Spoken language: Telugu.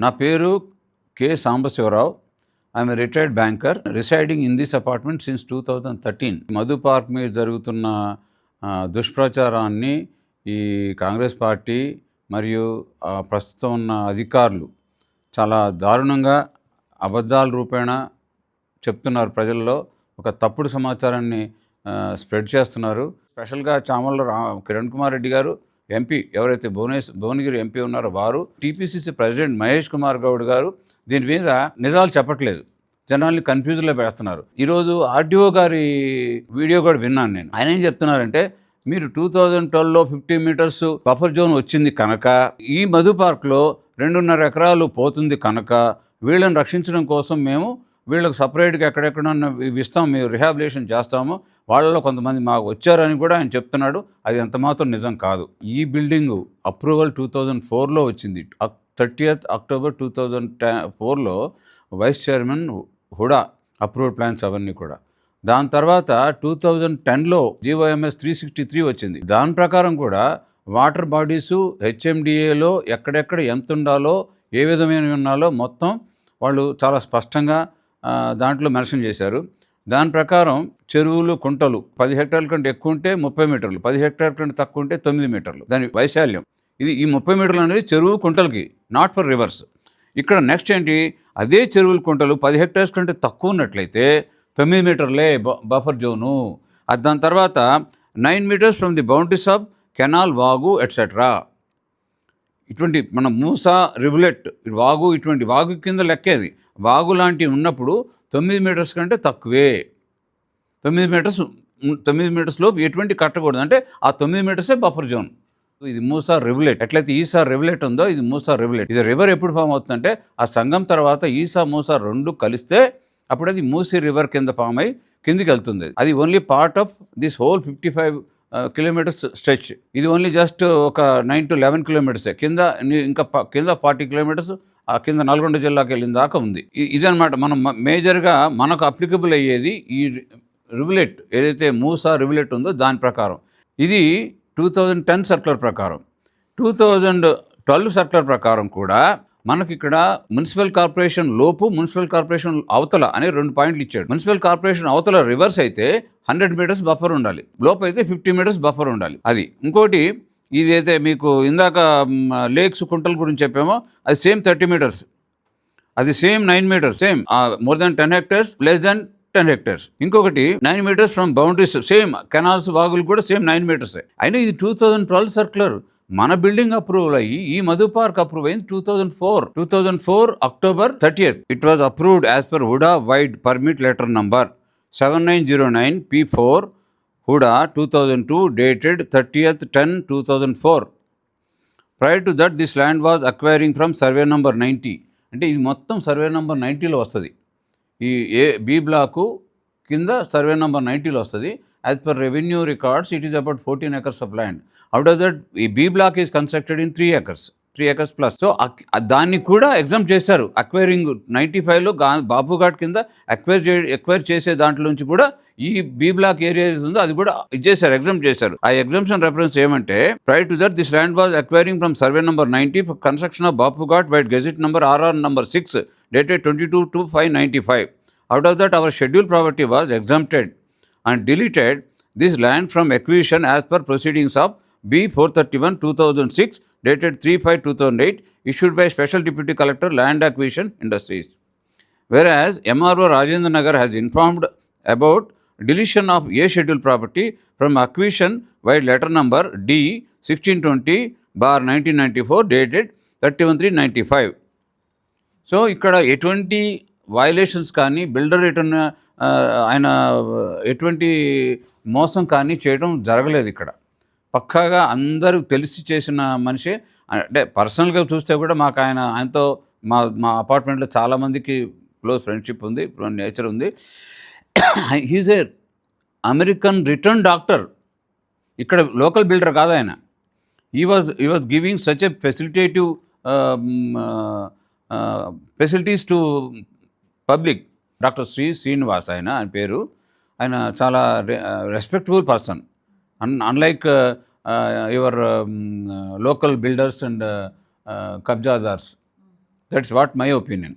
నా పేరు K Sambasivarao. I'm a retired banker residing in this apartment since 2013. Madhu park మీద జరుగుతున్న దుష్ప్రచారాన్ని ఈ కాంగ్రెస్ పార్టీ మరియు ప్రస్తుతం ఉన్న అధికారులు చాలా దారుణంగా అబద్ధాల రూపేణ చెప్తున్నారు. ప్రజల్లో ఒక తప్పుడు సమాచారాన్ని స్ప్రెడ్ చేస్తున్నారు. స్పెషల్గా చామల కిరణ్ కుమార్ రెడ్డి గారు ఎంపీ, ఎవరైతే భువనగిరి ఎంపీ ఉన్నారో వారు, టీపీసీసీ ప్రెసిడెంట్ మహేష్ కుమార్ గౌడ్ గారు దీని మీద నిజాలు చెప్పట్లేదు, జనాల్ని కన్ఫ్యూజ్లో పెడుతున్నారు. ఈరోజు ఆర్డీఓ గారి వీడియో కూడా విన్నాను నేను. ఆయన ఏం చెప్తున్నారంటే, మీరు 2012లో 50 మీటర్స్ బఫర్ జోన్ వచ్చింది కనుక ఈ మధు పార్క్లో 2.5 ఎకరాలు పోతుంది కనుక వీళ్ళని రక్షించడం కోసం మేము వీళ్ళకి సపరేట్గా ఎక్కడెక్కడన్నా ఇస్తాం, మేము రిహాబిలేషన్ చేస్తాము, వాళ్ళలో కొంతమంది మాకు వచ్చారని కూడా ఆయన చెప్తున్నాడు. అది ఎంత మాత్రం నిజం కాదు. ఈ బిల్డింగు అప్రూవల్ 2004లో వచ్చింది. 30th October 2004లో vice chairman HUDA approved plans అవన్నీ కూడా. దాని తర్వాత 2010లో GOMS 363 వచ్చింది. దాని ప్రకారం కూడా వాటర్ బాడీసు HMDAలో ఎక్కడెక్కడ ఎంత ఉండాలో, ఏ విధమైన ఉండాలో మొత్తం వాళ్ళు చాలా స్పష్టంగా దాంట్లో మెన్షన్ చేశారు. దాని ప్రకారం చెరువులు, కుంటలు 10 హెక్టార్ల కంటే ఎక్కువ ఉంటే 30 మీటర్లు, 10 హెక్టార్ల కంటే తక్కువ ఉంటే 9 మీటర్లు దాని వైశాల్యం. ఈ 30 మీటర్లు అనేది చెరువు కుంటలకి, నాట్ ఫర్ రివర్స్. ఇక్కడ నెక్స్ట్ ఏంటి, అదే చెరువులు కుంటలు 10 హెక్టార్స్ కంటే తక్కువ ఉన్నట్లయితే 9 మీటర్లే బఫర్ జోను. దాని తర్వాత 9 metres from the boundaries of canal, వాగు ఎట్సెట్రా. ఇటువంటి మన మూసా, రివులెట్, వాగు, ఇటువంటి వాగు కింద లెక్కేది. వాగు లాంటివి ఉన్నప్పుడు 9 మీటర్స్ కంటే తక్కువే. 9 మీటర్స్ లోపు ఎటువంటి కట్టకూడదు. అంటే ఆ 9 మీటర్సే బఫర్ జోన్. ఇది మూసా రివులెట్. ఎట్లయితే ఈసా రివులెట్ ఉందో ఇది మూసా రివులెట్. ఇది రివర్ ఎప్పుడు ఫామ్ అవుతుందంటే ఆ సంగం తర్వాత ఈసా, మూసా రెండు కలిస్తే అప్పుడు అది మూసీ రివర్ కింద ఫామ్ అయ్యి కిందికి వెళ్తుంది. అది only part of this whole 55 kilometres stretch. ఇది ఓన్లీ జస్ట్ ఒక 9 to 11 కిలోమీటర్సే. కింద ఇంకా కింద 40 కిలోమీటర్స్ ఆ కింద నల్గొండ జిల్లాకి వెళ్ళిన దాకా ఉంది. ఇదనమాట మనం మేజర్గా మనకు అప్లికబుల్ అయ్యేది ఈ రివులెట్, ఏదైతే మూసా రివులెట్ ఉందో దాని ప్రకారం. ఇది 2010 సర్క్యులర్ ప్రకారం. 2012 సర్క్యులర్ ప్రకారం కూడా మనకి ఇక్కడ మున్సిపల్ కార్పొరేషన్ లోపు, మున్సిపల్ కార్పొరేషన్ అవతల అనే 2 పాయింట్లు ఇచ్చాడు. మున్సిపల్ కార్పొరేషన్ అవతల రివర్స్ అయితే 100 మీటర్స్ బఫర్ ఉండాలి, లోపు అయితే 50 మీటర్స్ బఫర్ ఉండాలి. అది ఇంకోటి, ఇదైతే మీకు ఇందాక లేక్స్, కుంటల గురించి చెప్పామో అది సేమ్ 30 మీటర్స్, అది same 9 metres, same more than 10 hectares, less than 10 hectares. ఇంకొకటి 9 metres from boundaries, same canals, వాగులు కూడా సేమ్ 9 మీటర్స్. అయినా ఇది 2012 సర్క్యులర్. మన బిల్డింగ్ అప్రూవల్ అయ్యి ఈ మధు పార్క్ అప్రూవ్ అయింది 2004 October 30th. It was approved as per HUDA wide permit letter number 7909 P4 HUDA 2002 dated 30th/10/2004. Prior to that this land was acquiring from survey number 90. అంటే ఇది మొత్తం సర్వే నెంబర్ 90లో వస్తుంది. ఈ బి బ్లాకు కింద సర్వే నెంబర్ 90లో వస్తుంది. As per revenue records it is about 14 acres of land. Out of that ఈ B block is constructed in 3 acres plus. So దాన్ని కూడా ఎగ్జామ్ చేశారు. అక్వైరింగ్ 95లో బాపుఘాట్ కింద ఎక్వైర్ చేసే దాంట్లో నుంచి కూడా ఈ బి బ్లాక్ ఏరియా ఉందో అది కూడా ఇచ్చేసారు, ఎగ్జామ్ చేశారు. ఆ ఎగ్జామ్షన్ రెఫరెన్స్ ఏమంటే, prior to that this land was acquiring from survey number 90 for construction of Bapughat by gazette number RR number 6 dated 22/5/95. Out of that our scheduled property was exempted and deleted this land from acquisition as per proceedings of B 431/2006 dated 3/5/2008 issued by Special Deputy Collector Land Acquisition Industries. Whereas MRO Rajendra Nagar has informed about deletion of A scheduled property from acquisition by letter number D 1620/1994 dated 31/3/95. So ఇక్కడ ఎటువంటి వయలేషన్స్ కానీ, బిల్డర్ ఆయన ఎటువంటి మోసం కానీ చేయడం జరగలేదు ఇక్కడ. పక్కాగా అందరూ తెలిసి చేసిన మనిషే. అంటే పర్సనల్గా చూస్తే కూడా మాకు ఆయనతో మా అపార్ట్మెంట్లో చాలామందికి క్లోజ్ ఫ్రెండ్షిప్ ఉంది, నేచర్ ఉంది. He's a American return doctor, ఇక్కడ లోకల్ బిల్డర్ కాదు ఆయన. He was giving such a facilities to public. Doctor Srinivas ఆయన పేరు. ఆయన చాలా respectable person, unlike your local builders and కబ్జాదార్స్. That's what my opinion.